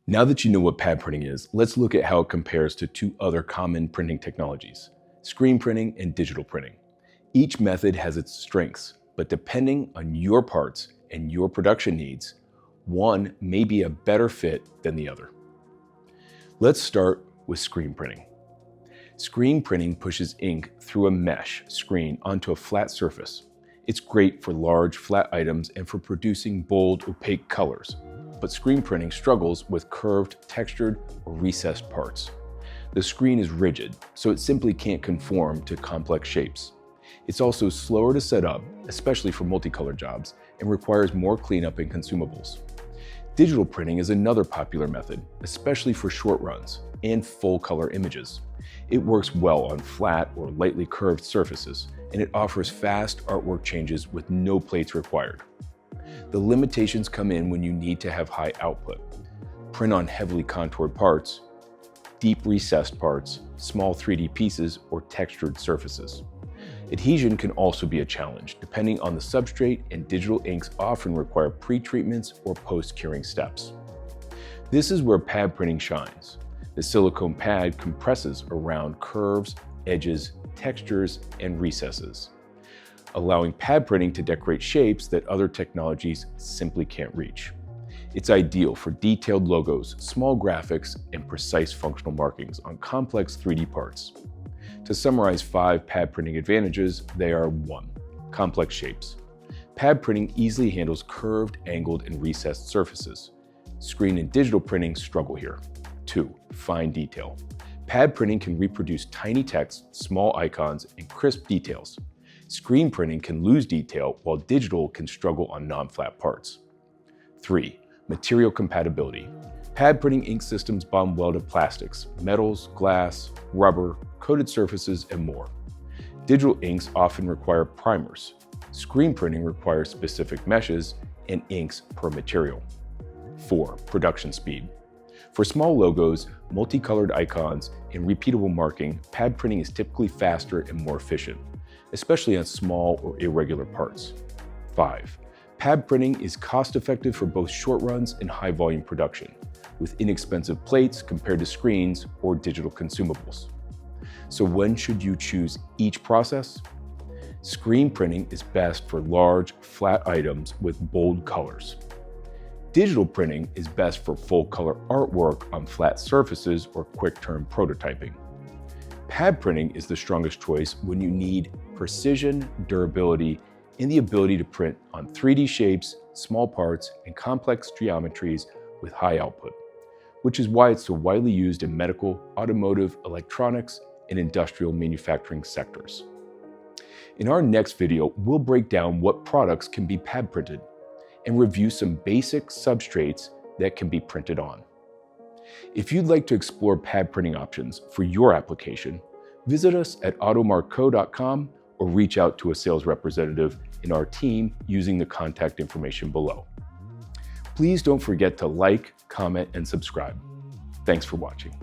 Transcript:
Now that you know what pad printing is, let's look at how it compares to two other common printing technologies, screen printing and digital printing. Each method has its strengths, but depending on your parts and your production needs, one may be a better fit than the other. Let's start with screen printing. Screen printing pushes ink through a mesh screen onto a flat surface. It's great for large, flat items and for producing bold, opaque colors. But screen printing struggles with curved, textured, or recessed parts. The screen is rigid, so it simply can't conform to complex shapes. It's also slower to set up, especially for multicolor jobs, and requires more cleanup and consumables. Digital printing is another popular method, especially for short runs and full-color images. It works well on flat or lightly curved surfaces, and it offers fast artwork changes with no plates required. The limitations come in when you need to have high output, print on heavily contoured parts, deep recessed parts, small 3D pieces, or textured surfaces. Adhesion can also be a challenge, depending on the substrate, and digital inks often require pre-treatments or post-curing steps. This is where pad printing shines. The silicone pad compresses around curves, edges, textures, and recesses, allowing pad printing to decorate shapes that other technologies simply can't reach. It's ideal for detailed logos, small graphics, and precise functional markings on complex 3D parts. To summarize 5 pad printing advantages, they are 1. Complex shapes. Pad printing easily handles curved, angled, and recessed surfaces. Screen and digital printing struggle here. 2. Fine detail. Pad printing can reproduce tiny text, small icons, and crisp details. Screen printing can lose detail, while digital can struggle on non-flat parts. 3. Material compatibility. Pad printing ink systems bond well to plastics, metals, glass, rubber, coated surfaces, and more. Digital inks often require primers. Screen printing requires specific meshes and inks per material. 4. Production speed. For small logos, multicolored icons, and repeatable marking, pad printing is typically faster and more efficient, especially on small or irregular parts. 5. Pad printing is cost-effective for both short runs and high-volume production, with inexpensive plates compared to screens or digital consumables. So when should you choose each process? Screen printing is best for large, flat items with bold colors. Digital printing is best for full-color artwork on flat surfaces or quick-turn prototyping. Pad printing is the strongest choice when you need precision, durability, and the ability to print on 3D shapes, small parts, and complex geometries with high output, which is why it's so widely used in medical, automotive, electronics, and industrial manufacturing sectors. In our next video, we'll break down what products can be pad printed and review some basic substrates that can be printed on. If you'd like to explore pad printing options for your application, visit us at automarco.com or reach out to a sales representative in our team using the contact information below. Please don't forget to like, comment, and subscribe. Thanks for watching.